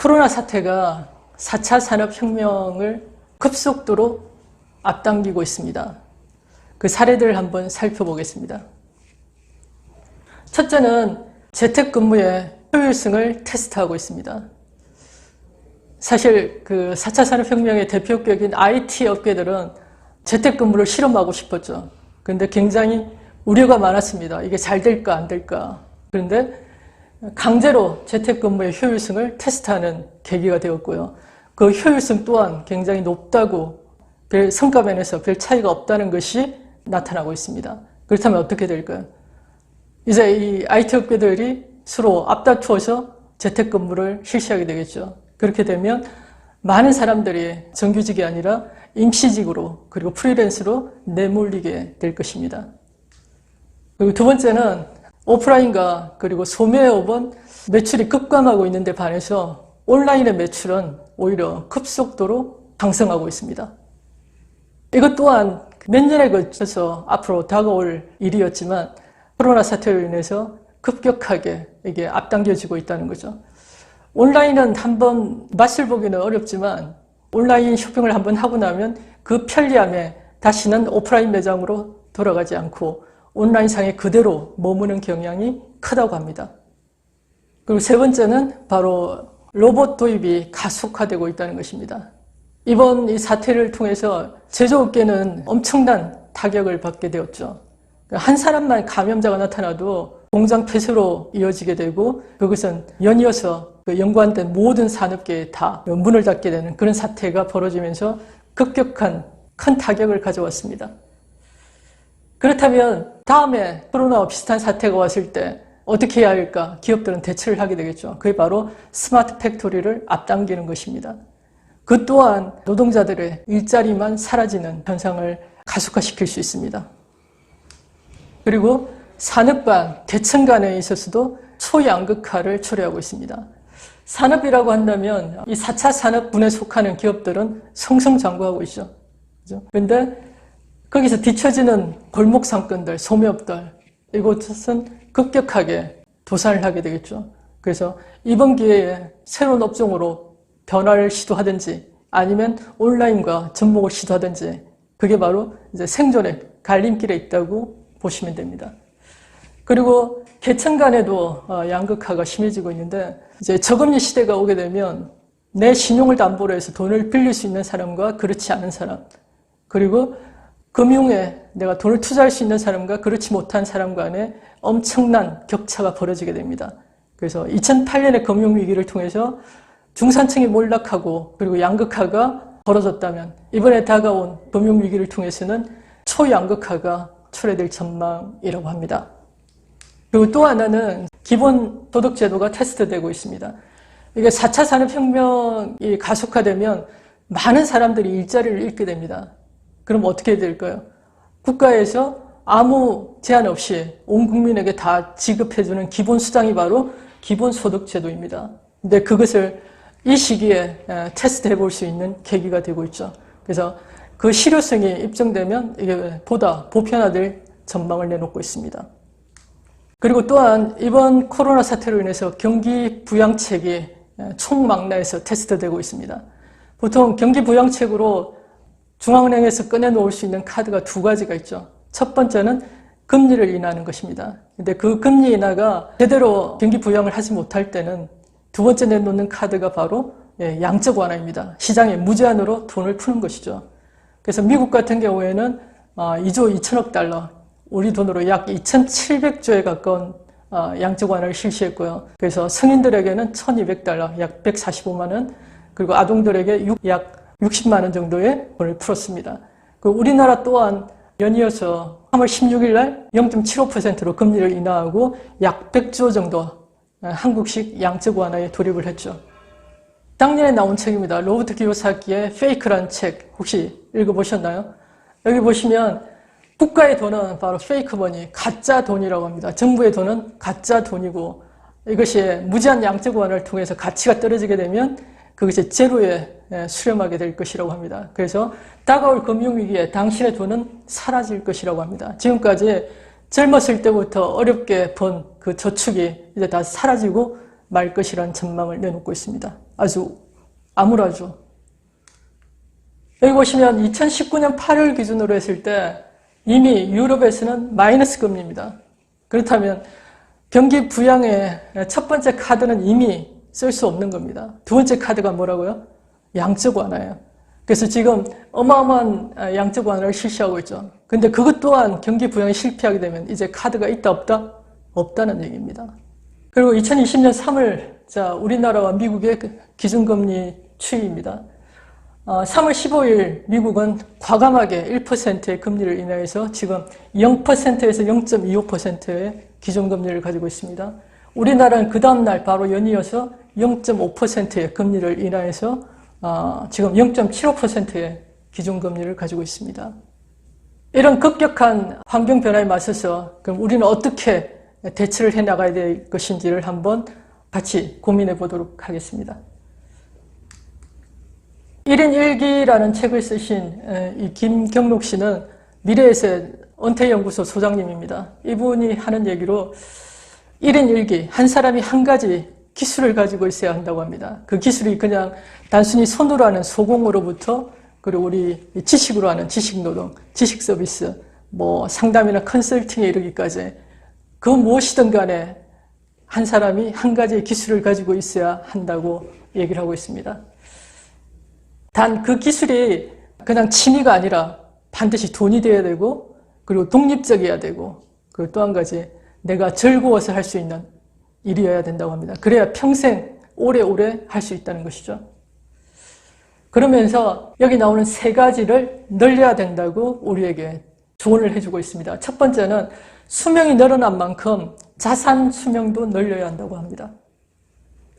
코로나 사태가 4차 산업혁명을 급속도로 앞당기고 있습니다. 그 사례들을 한번 살펴보겠습니다. 첫째는 재택근무의 효율성을 테스트하고 있습니다. 사실 그 4차 산업혁명의 대표격인 IT 업계들은 재택근무를 실험하고 싶었죠. 그런데 굉장히 우려가 많았습니다. 이게 잘 될까 안 될까. 그런데 강제로 재택근무의 효율성을 테스트하는 계기가 되었고요. 그 효율성 또한 굉장히 높다고 별 성과면에서 별 차이가 없다는 것이 나타나고 있습니다. 그렇다면 어떻게 될까요? 이제 이 IT 업계들이 서로 앞다투어서 재택근무를 실시하게 되겠죠. 그렇게 되면 많은 사람들이 정규직이 아니라 임시직으로 그리고 프리랜서로 내몰리게 될 것입니다. 그리고 두 번째는 오프라인과 그리고 소매업은 매출이 급감하고 있는데 반해서 온라인의 매출은 오히려 급속도로 상승하고 있습니다. 이것 또한 몇 년에 걸쳐서 앞으로 다가올 일이었지만 코로나 사태로 인해서 급격하게 이게 앞당겨지고 있다는 거죠. 온라인은 한번 맛을 보기는 어렵지만 온라인 쇼핑을 한번 하고 나면 그 편리함에 다시는 오프라인 매장으로 돌아가지 않고 온라인상에 그대로 머무는 경향이 크다고 합니다. 그리고 세 번째는 바로 로봇 도입이 가속화되고 있다는 것입니다. 이번 이 사태를 통해서 제조업계는 엄청난 타격을 받게 되었죠. 한 사람만 감염자가 나타나도 공장 폐쇄로 이어지게 되고 그것은 연이어서 연관된 모든 산업계에 다 문을 닫게 되는 그런 사태가 벌어지면서 급격한 큰 타격을 가져왔습니다. 그렇다면 다음에 코로나와 비슷한 사태가 왔을 때 어떻게 해야 할까? 기업들은 대처를 하게 되겠죠. 그게 바로 스마트 팩토리를 앞당기는 것입니다. 그 또한 노동자들의 일자리만 사라지는 현상을 가속화시킬 수 있습니다. 그리고 산업 간, 계층 간에 있어서도 초양극화를 초래하고 있습니다. 산업이라고 한다면 이 4차 산업군에 속하는 기업들은 성성장구하고 있죠. 그런데 거기서 뒤처지는 골목 상권들, 소매업들, 이곳은 급격하게 도산을 하게 되겠죠. 그래서 이번 기회에 새로운 업종으로 변화를 시도하든지 아니면 온라인과 접목을 시도하든지 그게 바로 이제 생존의 갈림길에 있다고 보시면 됩니다. 그리고 계층 간에도 양극화가 심해지고 있는데 이제 저금리 시대가 오게 되면 내 신용을 담보로 해서 돈을 빌릴 수 있는 사람과 그렇지 않은 사람 그리고 금융에 내가 돈을 투자할 수 있는 사람과 그렇지 못한 사람 간에 엄청난 격차가 벌어지게 됩니다. 그래서 2008년의 금융위기를 통해서 중산층이 몰락하고 그리고 양극화가 벌어졌다면 이번에 다가온 금융위기를 통해서는 초양극화가 초래될 전망이라고 합니다. 그리고 또 하나는 기본소득제도가 테스트되고 있습니다. 이게 4차 산업혁명이 가속화되면 많은 사람들이 일자리를 잃게 됩니다. 그럼 어떻게 될까요? 국가에서 아무 제한 없이 온 국민에게 다 지급해주는 기본수당이 바로 기본소득제도입니다. 근데 그것을 이 시기에 테스트해 볼 수 있는 계기가 되고 있죠. 그래서 그 실효성이 입증되면 이게 보다 보편화될 전망을 내놓고 있습니다. 그리고 또한 이번 코로나 사태로 인해서 경기 부양책이 총망라에서 테스트되고 있습니다. 보통 경기 부양책으로 중앙은행에서 꺼내놓을 수 있는 카드가 두 가지가 있죠. 첫 번째는 금리를 인하하는 것입니다. 근데 그 금리 인하가 제대로 경기 부양을 하지 못할 때는 두 번째 내놓는 카드가 바로 양적 완화입니다. 시장에 무제한으로 돈을 푸는 것이죠. 그래서 미국 같은 경우에는 2조 2천억 달러, 우리 돈으로 약 2,700조에 가까운 양적 완화를 실시했고요. 그래서 성인들에게는 1,200달러, 약 145만 원, 그리고 아동들에게 약 60만 원 정도의 돈을 풀었습니다. 우리나라 또한 연이어서 3월 16일 날 0.75%로 금리를 인하하고 약 100조 정도 한국식 양적 완화에 돌입을 했죠. 작년에 나온 책입니다. 로버트 키요사키의 페이크라는 책 혹시 읽어보셨나요? 여기 보시면 국가의 돈은 바로 페이크 머니, 가짜 돈이라고 합니다. 정부의 돈은 가짜 돈이고 이것이 무제한 양적 완화를 통해서 가치가 떨어지게 되면 그것이 제로에 수렴하게 될 것이라고 합니다. 그래서 다가올 금융위기에 당신의 돈은 사라질 것이라고 합니다. 지금까지 젊었을 때부터 어렵게 번 그 저축이 이제 다 사라지고 말 것이라는 전망을 내놓고 있습니다. 아주 암울하죠. 여기 보시면 2019년 8월 기준으로 했을 때 이미 유럽에서는 마이너스 금리입니다. 그렇다면 경기 부양의 첫 번째 카드는 이미 쓸 수 없는 겁니다. 두 번째 카드가 뭐라고요? 양적 완화예요. 그래서 지금 어마어마한 양적 완화를 실시하고 있죠. 근데 그것 또한 경기 부양이 실패하게 되면 이제 카드가 있다 없다? 없다는 얘기입니다. 그리고 2020년 3월 자 우리나라와 미국의 기준금리 추이입니다. 3월 15일 미국은 과감하게 1%의 금리를 인하해서 지금 0%에서 0.25%의 기준금리를 가지고 있습니다. 우리나라는 그 다음날 바로 연이어서 0.5%의 금리를 인하해서 지금 0.75%의 기준금리를 가지고 있습니다. 이런 급격한 환경 변화에 맞서서 그럼 우리는 어떻게 대처를 해나가야 될 것인지를 한번 같이 고민해 보도록 하겠습니다. 1인 1기라는 책을 쓰신 이 김경록 씨는 미래에셋 은퇴연구소 소장님입니다. 이분이 하는 얘기로 1인 1기, 한 사람이 한 가지 기술을 가지고 있어야 한다고 합니다. 그 기술이 그냥 단순히 손으로 하는 소공으로부터 그리고 우리 지식으로 하는 지식노동, 지식서비스, 뭐 상담이나 컨설팅에 이르기까지 그 무엇이든 간에 한 사람이 한 가지의 기술을 가지고 있어야 한다고 얘기를 하고 있습니다. 단 그 기술이 그냥 취미가 아니라 반드시 돈이 되어야 되고 그리고 독립적이어야 되고 그리고 또 한 가지 내가 즐거워서 할 수 있는 일이어야 된다고 합니다. 그래야 평생 오래오래 할 수 있다는 것이죠. 그러면서 여기 나오는 세 가지를 늘려야 된다고 우리에게 조언을 해주고 있습니다. 첫 번째는 수명이 늘어난 만큼 자산 수명도 늘려야 한다고 합니다.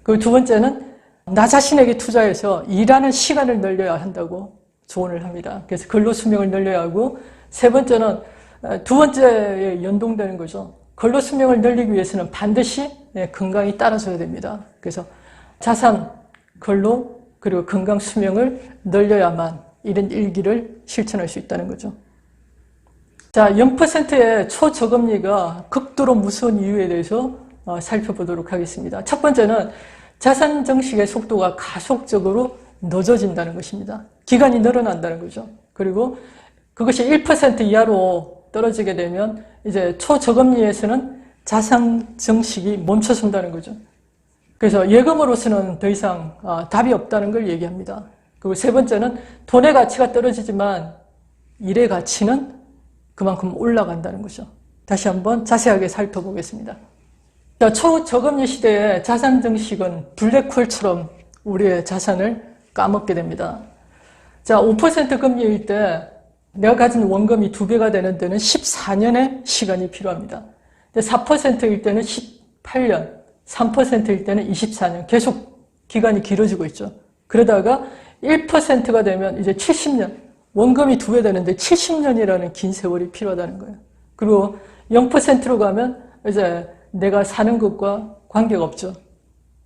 그리고 두 번째는 나 자신에게 투자해서 일하는 시간을 늘려야 한다고 조언을 합니다. 그래서 근로수명을 늘려야 하고 세 번째는 두 번째에 연동되는 거죠. 근로수명을 늘리기 위해서는 반드시 건강이 따라줘야 됩니다. 그래서 자산, 근로, 그리고 건강 수명을 늘려야만 이런 일기를 실천할 수 있다는 거죠. 자, 0%의 초저금리가 극도로 무서운 이유에 대해서 살펴보도록 하겠습니다. 첫 번째는 자산 증식의 속도가 가속적으로 늦어진다는 것입니다. 기간이 늘어난다는 거죠. 그리고 그것이 1% 이하로 떨어지게 되면 이제 초저금리에서는 자산 증식이 멈춰선다는 거죠. 그래서 예금으로서는 더 이상 답이 없다는 걸 얘기합니다. 그리고 세 번째는 돈의 가치가 떨어지지만 일의 가치는 그만큼 올라간다는 거죠. 다시 한번 자세하게 살펴보겠습니다. 초저금리 시대의 자산 증식은 블랙홀처럼 우리의 자산을 까먹게 됩니다. 자, 5% 금리일 때 내가 가진 원금이 2배가 되는 데는 14년의 시간이 필요합니다. 4%일 때는 18년, 3%일 때는 24년, 계속 기간이 길어지고 있죠. 그러다가 1%가 되면 이제 70년, 원금이 2배 되는데 70년이라는 긴 세월이 필요하다는 거예요. 그리고 0%로 가면 이제 내가 사는 것과 관계가 없죠.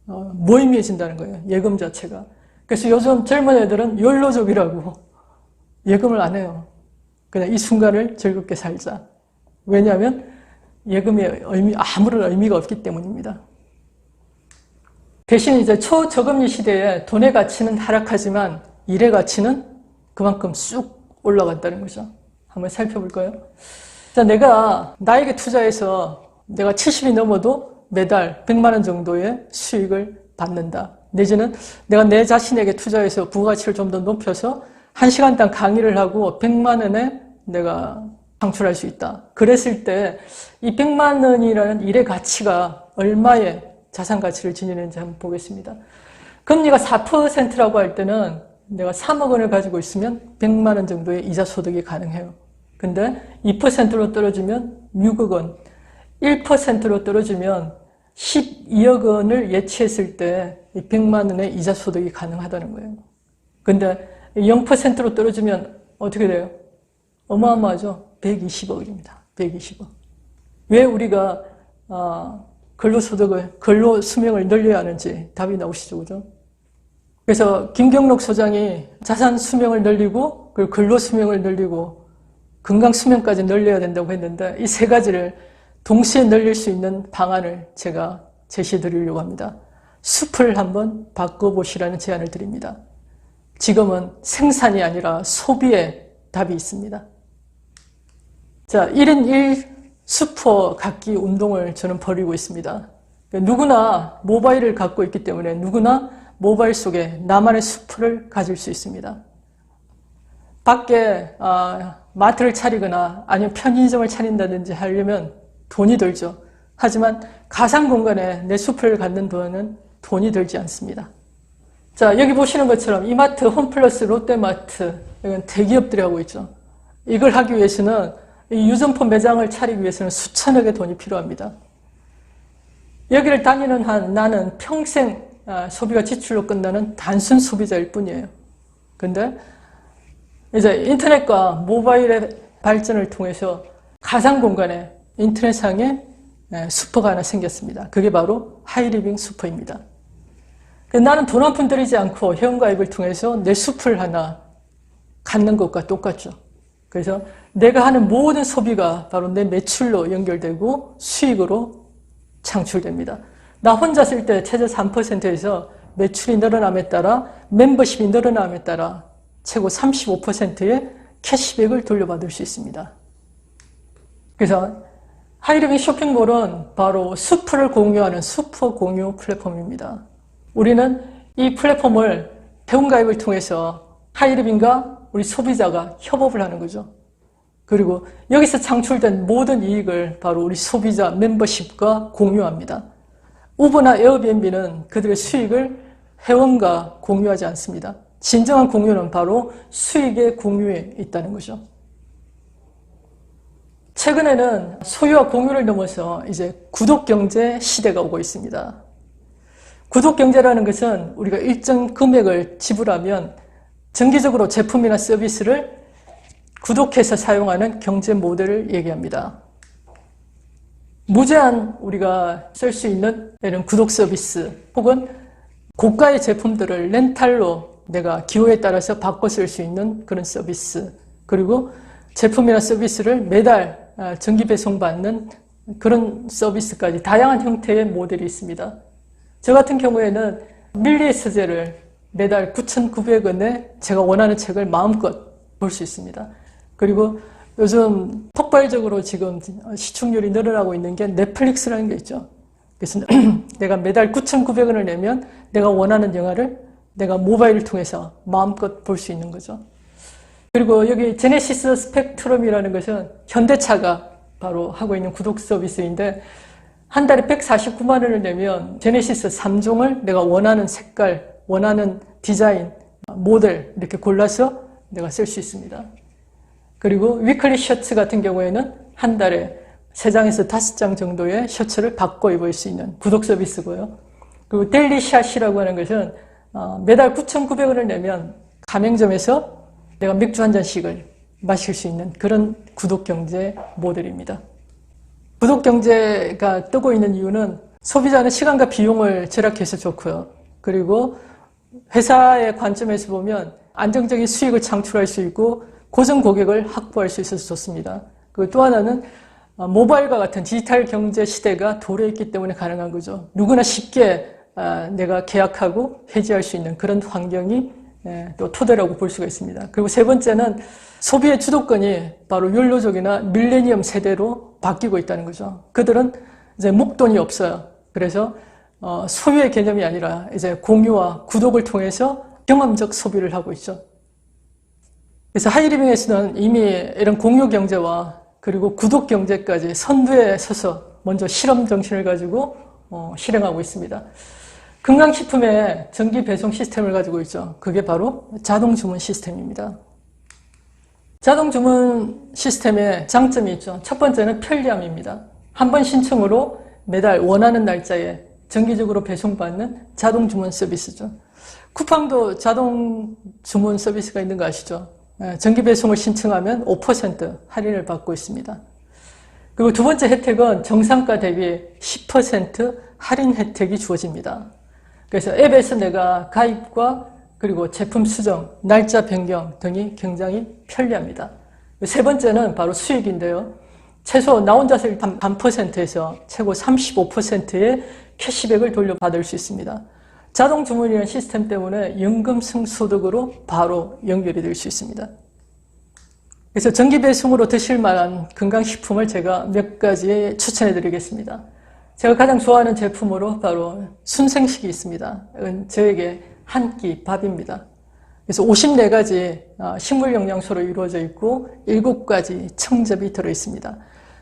무의미해진다는 거예요. 예금 자체가. 그래서 요즘 젊은 애들은 욜로족이라고 예금을 안 해요. 그냥 이 순간을 즐겁게 살자. 왜냐하면 예금의 아무런 의미가 없기 때문입니다. 대신 이제 초저금리 시대에 돈의 가치는 하락하지만 일의 가치는 그만큼 쑥 올라간다는 거죠. 한번 살펴볼까요? 자, 내가 나에게 투자해서 내가 70이 넘어도 매달 100만 원 정도의 수익을 받는다. 내지는 내가 내 자신에게 투자해서 부가가치를 좀 더 높여서 1시간당 강의를 하고 100만 원에 내가 창출할 수 있다. 그랬을 때 이 100만 원이라는 일의 가치가 얼마의 자산 가치를 지니는지 한번 보겠습니다. 금리가 4%라고 할 때는 내가 3억 원을 가지고 있으면 100만 원 정도의 이자 소득이 가능해요. 근데 2%로 떨어지면 6억 원, 1%로 떨어지면 12억 원을 예치했을 때 100만 원의 이자 소득이 가능하다는 거예요. 근데 0%로 떨어지면 어떻게 돼요? 어마어마하죠? 120억입니다. 120억. 왜 우리가 근로소득을, 근로수명을 늘려야 하는지 답이 나오시죠, 그죠? 그래서 김경록 소장이 자산 수명을 늘리고 그리고 근로수명을 늘리고 건강수명까지 늘려야 된다고 했는데 이 세 가지를 동시에 늘릴 수 있는 방안을 제가 제시해 드리려고 합니다. 숲을 한번 바꿔보시라는 제안을 드립니다. 지금은 생산이 아니라 소비에 답이 있습니다. 자, 1인 1 숲어 갖기 운동을 저는 벌이고 있습니다. 누구나 모바일을 갖고 있기 때문에 누구나 모바일 속에 나만의 숲을 가질 수 있습니다. 밖에 마트를 차리거나 아니면 편의점을 차린다든지 하려면 돈이 들죠. 하지만 가상 공간에 내 숲을 갖는 돈은 돈이 들지 않습니다. 자, 여기 보시는 것처럼 이마트, 홈플러스, 롯데마트, 이건 대기업들이 하고 있죠. 이걸 하기 위해서는 이 유점포 매장을 차리기 위해서는 수천억의 돈이 필요합니다. 여기를 다니는 한 나는 평생 소비가 지출로 끝나는 단순 소비자일 뿐이에요. 근데 이제 인터넷과 모바일의 발전을 통해서 가상 공간에 인터넷상에 슈퍼가 하나 생겼습니다. 그게 바로 하이리빙 슈퍼입니다. 나는 돈 한 푼 들이지 않고 회원가입을 통해서 내 숲을 하나 갖는 것과 똑같죠. 그래서 내가 하는 모든 소비가 바로 내 매출로 연결되고 수익으로 창출됩니다. 나 혼자 쓸 때 최저 3%에서 매출이 늘어남에 따라 멤버십이 늘어남에 따라 최고 35%의 캐시백을 돌려받을 수 있습니다. 그래서 하이리빙 쇼핑몰은 바로 숲을 공유하는 슈퍼 공유 플랫폼입니다. 우리는 이 플랫폼을 회원가입을 통해서 하이리빙과 우리 소비자가 협업을 하는 거죠. 그리고 여기서 창출된 모든 이익을 바로 우리 소비자 멤버십과 공유합니다. 우버나 에어비앤비는 그들의 수익을 회원과 공유하지 않습니다. 진정한 공유는 바로 수익의 공유에 있다는 거죠. 최근에는 소유와 공유를 넘어서 이제 구독경제 시대가 오고 있습니다. 구독경제라는 것은 우리가 일정 금액을 지불하면 정기적으로 제품이나 서비스를 구독해서 사용하는 경제 모델을 얘기합니다. 무제한 우리가 쓸 수 있는 이런 구독 서비스 혹은 고가의 제품들을 렌탈로 내가 기호에 따라서 바꿔 쓸 수 있는 그런 서비스, 그리고 제품이나 서비스를 매달 정기 배송받는 그런 서비스까지 다양한 형태의 모델이 있습니다. 저 같은 경우에는 밀리에서재를 매달 9,900원에 제가 원하는 책을 마음껏 볼 수 있습니다. 그리고 요즘 폭발적으로 지금 시청률이 늘어나고 있는 게 넷플릭스라는 게 있죠. 그래서 내가 매달 9,900원을 내면 내가 원하는 영화를 내가 모바일을 통해서 마음껏 볼 수 있는 거죠. 그리고 여기 제네시스 스펙트럼이라는 것은 현대차가 바로 하고 있는 구독 서비스인데 한 달에 149만 원을 내면 제네시스 3종을 내가 원하는 색깔, 원하는 디자인, 모델 이렇게 골라서 내가 쓸 수 있습니다. 그리고 위클리 셔츠 같은 경우에는 한 달에 3장에서 5장 정도의 셔츠를 바꿔 입을 수 있는 구독 서비스고요. 그리고 데일리샷이라고 하는 것은 매달 9,900원을 내면 가맹점에서 내가 맥주 한 잔씩을 마실 수 있는 그런 구독경제 모델입니다. 구독경제가 뜨고 있는 이유는 소비자는 시간과 비용을 절약해서 좋고요. 그리고 회사의 관점에서 보면 안정적인 수익을 창출할 수 있고 고정 고객을 확보할 수 있어서 좋습니다. 그리고 또 하나는 모바일과 같은 디지털 경제 시대가 도래했기 때문에 가능한 거죠. 누구나 쉽게 내가 계약하고 해지할 수 있는 그런 환경이 또 토대라고 볼 수가 있습니다. 그리고 세 번째는 소비의 주도권이 바로 욜로족이나 밀레니엄 세대로 바뀌고 있다는 거죠. 그들은 이제 목돈이 없어요. 그래서 소유의 개념이 아니라 이제 공유와 구독을 통해서 경험적 소비를 하고 있죠. 그래서 하이리빙에서는 이미 이런 공유 경제와 그리고 구독 경제까지 선두에 서서 먼저 실험 정신을 가지고 실행하고 있습니다. 건강식품의 정기 배송 시스템을 가지고 있죠. 그게 바로 자동 주문 시스템입니다. 자동 주문 시스템의 장점이 있죠. 첫 번째는 편리함입니다. 한 번 신청으로 매달 원하는 날짜에 정기적으로 배송받는 자동 주문 서비스죠. 쿠팡도 자동 주문 서비스가 있는 거 아시죠? 정기 배송을 신청하면 5% 할인을 받고 있습니다. 그리고 두 번째 혜택은 정상가 대비 10% 할인 혜택이 주어집니다. 그래서 앱에서 내가 가입과 그리고 제품 수정, 날짜 변경 등이 굉장히 편리합니다. 세 번째는 바로 수익인데요. 최소 나 혼자서 일단 반 %에서 최고 35%의 캐시백을 돌려받을 수 있습니다. 자동 주문이라는 시스템 때문에 연금 승소득으로 바로 연결이 될 수 있습니다. 그래서 정기 배송으로 드실 만한 건강식품을 제가 몇 가지 추천해 드리겠습니다. 제가 가장 좋아하는 제품으로 바로 순생식이 있습니다. 이건 저에게 한 끼 밥입니다. 그래서 54가지 식물 영양소로 이루어져 있고 7가지 청즙이 들어있습니다.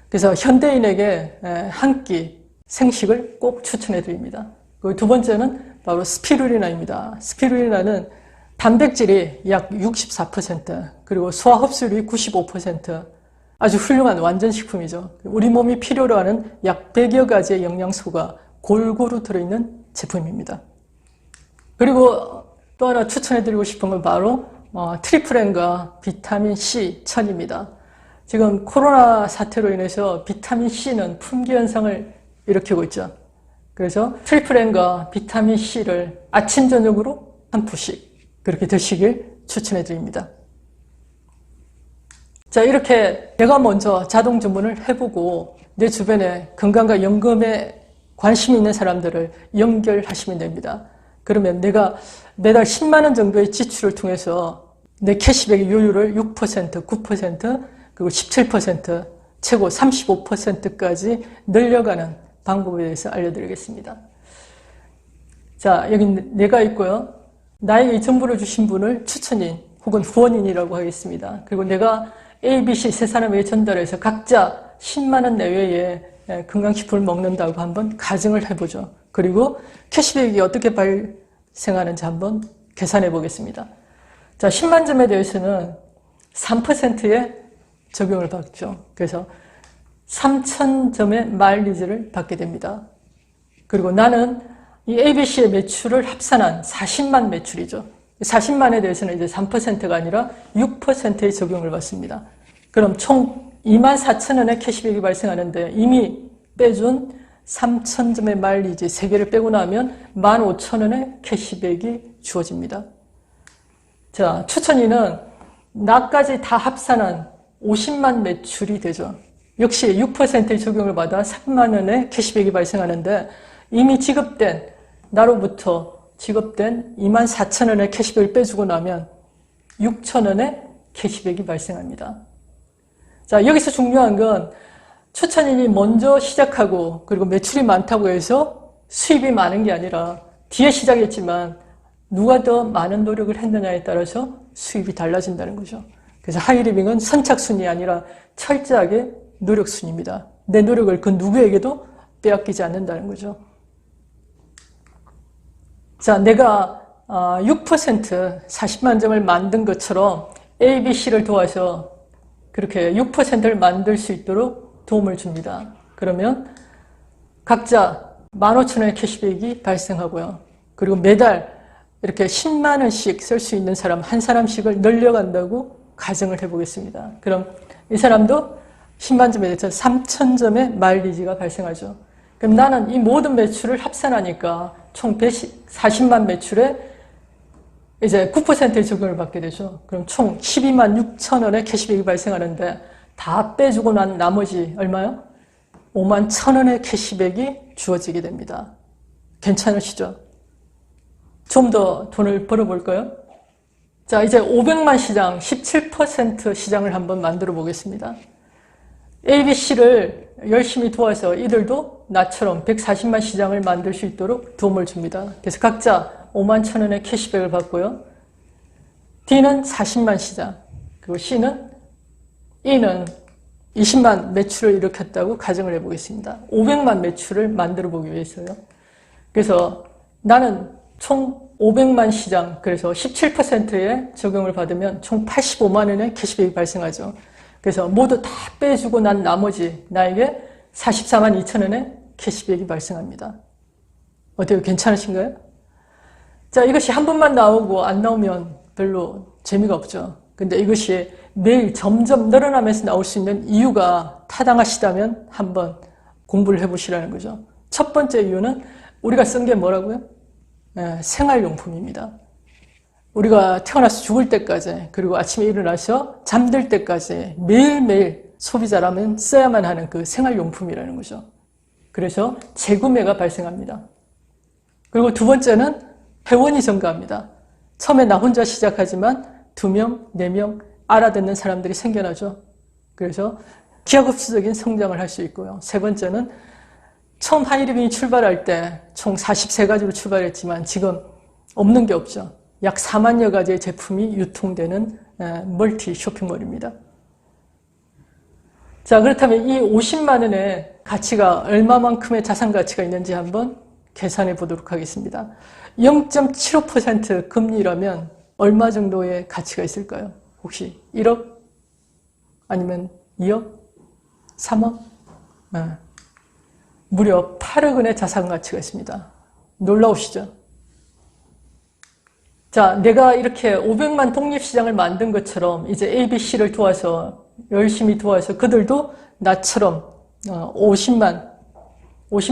그래서 현대인에게 한 끼 생식을 꼭 추천해 드립니다. 그리고 두 번째는 바로 스피루리나입니다. 스피루리나는 단백질이 약 64%, 그리고 소화 흡수율이 95%, 아주 훌륭한 완전식품이죠. 우리 몸이 필요로 하는 약 100여 가지의 영양소가 골고루 들어있는 제품입니다. 그리고 또 하나 추천해드리고 싶은 건 바로 트리플N과 비타민C 천입니다. 지금 코로나 사태로 인해서 비타민C는 품귀 현상을 일으키고 있죠. 그래서 트리플N과 비타민C를 아침 저녁으로 한 푸씩 그렇게 드시길 추천해드립니다. 자, 이렇게 내가 먼저 자동 주문을 해보고 내 주변에 건강과 연금에 관심이 있는 사람들을 연결하시면 됩니다. 그러면 내가 매달 10만 원 정도의 지출을 통해서 내 캐시백의 요율을 6%, 9%, 그리고 17%, 최고 35%까지 늘려가는 방법에 대해서 알려드리겠습니다. 자, 여기 내가 있고요. 나에게 이 정보를 주신 분을 추천인 혹은 후원인이라고 하겠습니다. 그리고 내가 ABC 세 사람에게 전달해서 각자 10만 원 내외의 건강식품을 먹는다고 한번 가정을 해보죠. 그리고 캐시백이 어떻게 발생하는지 한번 계산해 보겠습니다. 자, 10만 점에 대해서는 3%의 적용을 받죠. 그래서 3,000점의 마일리지를 받게 됩니다. 그리고 나는 이 ABC의 매출을 합산한 40만 매출이죠. 40만에 대해서는 이제 3%가 아니라 6%의 적용을 받습니다. 그럼 총 24,000원의 캐시백이 발생하는데 이미 빼준 3,000점의 마일리지 3개를 빼고 나면 15,000원의 캐시백이 주어집니다. 자, 추천인은 나까지 다 합산한 50만 매출이 되죠. 역시 6%의 적용을 받아 3만 원의 캐시백이 발생하는데 이미 지급된 나로부터 지급된 24,000원의 캐시백을 빼주고 나면 6,000원의 캐시백이 발생합니다. 자, 여기서 중요한 건 추천인이 먼저 시작하고 그리고 매출이 많다고 해서 수입이 많은 게 아니라 뒤에 시작했지만 누가 더 많은 노력을 했느냐에 따라서 수입이 달라진다는 거죠. 그래서 하이리빙은 선착순이 아니라 철저하게 노력순입니다. 내 노력을 그 누구에게도 빼앗기지 않는다는 거죠. 자, 내가 6% 40만 점을 만든 것처럼 ABC를 도와서 그렇게 6%를 만들 수 있도록 도움을 줍니다. 그러면 각자 15,000원의 캐시백이 발생하고요. 그리고 매달 이렇게 10만 원씩 쓸 수 있는 사람 한 사람씩을 늘려간다고 가정을 해보겠습니다. 그럼 이 사람도 10만 점에 대해서 3,000점의 마일리지가 발생하죠. 그럼 나는 이 모든 매출을 합산하니까 총 140만 매출에 이제 9%의 적용을 받게 되죠. 그럼 총 12만 6천 원의 캐시백이 발생하는데 다 빼주고 난 나머지 얼마요? 5만 1천 원의 캐시백이 주어지게 됩니다. 괜찮으시죠? 좀 더 돈을 벌어볼까요? 자, 이제 500만 시장, 17% 시장을 한번 만들어 보겠습니다. ABC를 열심히 도와서 이들도 나처럼 140만 시장을 만들 수 있도록 도움을 줍니다. 그래서 각자 5만 1천 원의 캐시백을 받고요. D는 40만 시장, 그리고 E는 20만 매출을 일으켰다고 가정을 해보겠습니다. 500만 매출을 만들어 보기 위해서요. 그래서 나는 총 500만 시장, 그래서 17%의 적용을 받으면 총 85만 원의 캐시백이 발생하죠. 그래서 모두 다 빼주고 난 나머지 나에게 44만 2천 원의 캐시백이 발생합니다. 어때요? 괜찮으신가요? 자, 이것이 한 번만 나오고 안 나오면 별로 재미가 없죠. 근데 이것이 매일 점점 늘어나면서 나올 수 있는 이유가 타당하시다면 한번 공부를 해보시라는 거죠. 첫 번째 이유는 우리가 쓴 게 뭐라고요? 생활용품입니다. 우리가 태어나서 죽을 때까지, 그리고 아침에 일어나서 잠들 때까지 매일매일 소비자라면 써야만 하는 그 생활용품이라는 거죠. 그래서 재구매가 발생합니다. 그리고 두 번째는 회원이 증가합니다. 처음에 나 혼자 시작하지만 2명, 4명 알아듣는 사람들이 생겨나죠. 그래서 기하급수적인 성장을 할 수 있고요. 세 번째는 처음 하이리빙이 출발할 때 총 43가지로 출발했지만 지금 없는 게 없죠. 약 4만여 가지의 제품이 유통되는 멀티 쇼핑몰입니다. 자, 그렇다면 이 50만 원의 가치가 얼마만큼의 자산 가치가 있는지 한번 계산해 보도록 하겠습니다. 0.75% 금리라면 얼마 정도의 가치가 있을까요? 혹시 1억? 아니면 2억? 3억? 네. 무려 8억 원의 자산 가치가 있습니다. 놀라우시죠? 자, 내가 이렇게 500만 독립시장을 만든 것처럼 이제 ABC를 도와서 열심히 도와서 그들도 나처럼 50만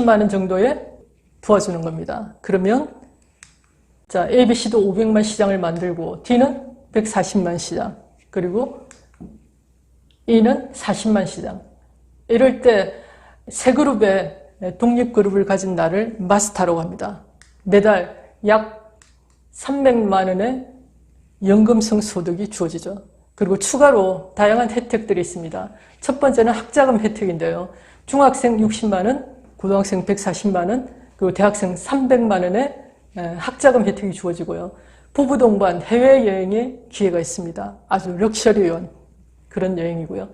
원 정도에 도와주는 겁니다. 그러면 자, ABC도 500만 시장을 만들고 D는 140만 시장 그리고 E는 40만 시장. 이럴 때 세 그룹의 독립그룹을 가진 나를 마스터라고 합니다. 매달 약 300만 원의 연금성 소득이 주어지죠. 그리고 추가로 다양한 혜택들이 있습니다. 첫 번째는 학자금 혜택인데요. 중학생 60만 원, 고등학생 140만 원, 그리고 대학생 300만 원의 학자금 혜택이 주어지고요. 부부 동반 해외여행의 기회가 있습니다. 아주 럭셔리한 그런 여행이고요.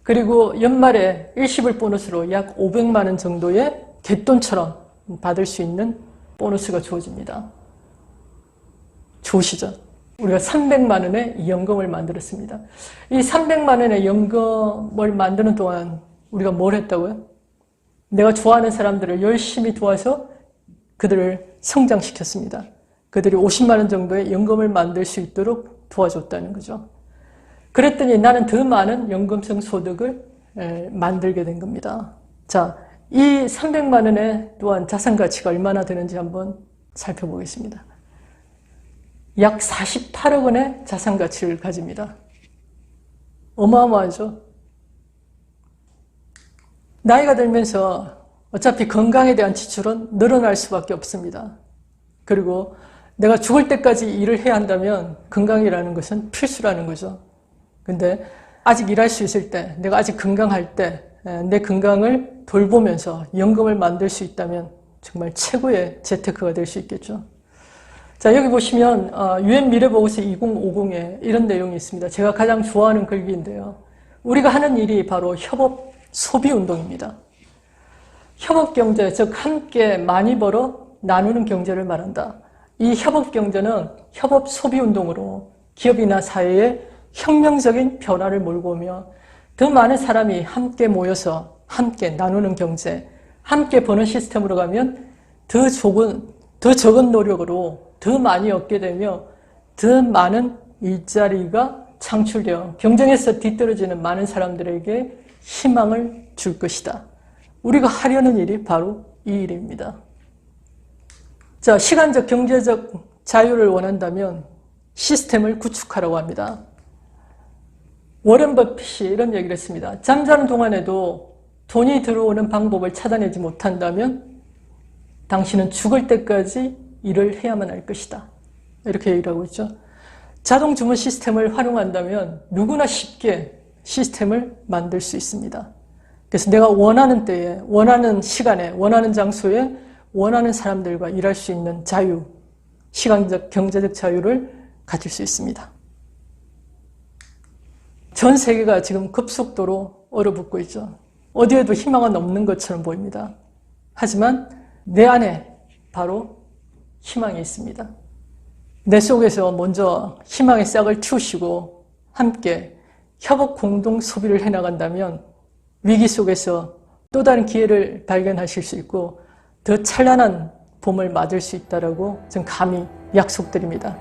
그리고 연말에 일시불 보너스로 약 500만 원 정도의 갯돈처럼 받을 수 있는 보너스가 주어집니다. 좋으시죠? 우리가 300만 원의 연금을 만들었습니다. 이 300만 원의 연금을 만드는 동안 우리가 뭘 했다고요? 내가 좋아하는 사람들을 열심히 도와서 그들을 성장시켰습니다. 그들이 50만 원 정도의 연금을 만들 수 있도록 도와줬다는 거죠. 그랬더니 나는 더 많은 연금성 소득을 만들게 된 겁니다. 자, 이 300만 원의 또한 자산 가치가 얼마나 되는지 한번 살펴보겠습니다. 약 48억 원의 자산 가치를 가집니다. 어마어마하죠? 나이가 들면서 어차피 건강에 대한 지출은 늘어날 수밖에 없습니다. 그리고 내가 죽을 때까지 일을 해야 한다면 건강이라는 것은 필수라는 거죠. 근데 아직 일할 수 있을 때, 내가 아직 건강할 때 내 건강을 돌보면서 연금을 만들 수 있다면 정말 최고의 재테크가 될 수 있겠죠. 자, 여기 보시면 UN 미래보고서 2050에 이런 내용이 있습니다. 제가 가장 좋아하는 글귀인데요. 우리가 하는 일이 바로 협업 소비운동입니다. 협업경제, 즉 함께 많이 벌어 나누는 경제를 말한다. 이 협업경제는 협업 소비운동으로 기업이나 사회에 혁명적인 변화를 몰고 오며 더 많은 사람이 함께 모여서 함께 나누는 경제, 함께 버는 시스템으로 가면 더 적은 노력으로 더 많이 얻게 되며 더 많은 일자리가 창출되어 경쟁에서 뒤떨어지는 많은 사람들에게 희망을 줄 것이다. 우리가 하려는 일이 바로 이 일입니다. 자, 시간적 경제적 자유를 원한다면 시스템을 구축하라고 합니다. 워런 버핏이 이런 얘기를 했습니다. 잠자는 동안에도 돈이 들어오는 방법을 찾아내지 못한다면 당신은 죽을 때까지 일을 해야만 할 것이다. 이렇게 얘기를 하고 있죠. 자동 주문 시스템을 활용한다면 누구나 쉽게 시스템을 만들 수 있습니다. 그래서 내가 원하는 때에, 원하는 시간에, 원하는 장소에, 원하는 사람들과 일할 수 있는 자유, 시간적, 경제적 자유를 가질 수 있습니다. 전 세계가 지금 급속도로 얼어붙고 있죠. 어디에도 희망은 없는 것처럼 보입니다. 하지만 내 안에 바로 희망이 있습니다. 내 속에서 먼저 희망의 싹을 틔우시고 함께 협업 공동 소비를 해나간다면 위기 속에서 또 다른 기회를 발견하실 수 있고 더 찬란한 봄을 맞을 수 있다고 저는 감히 약속드립니다.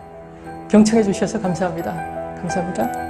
경청해 주셔서 감사합니다. 감사합니다.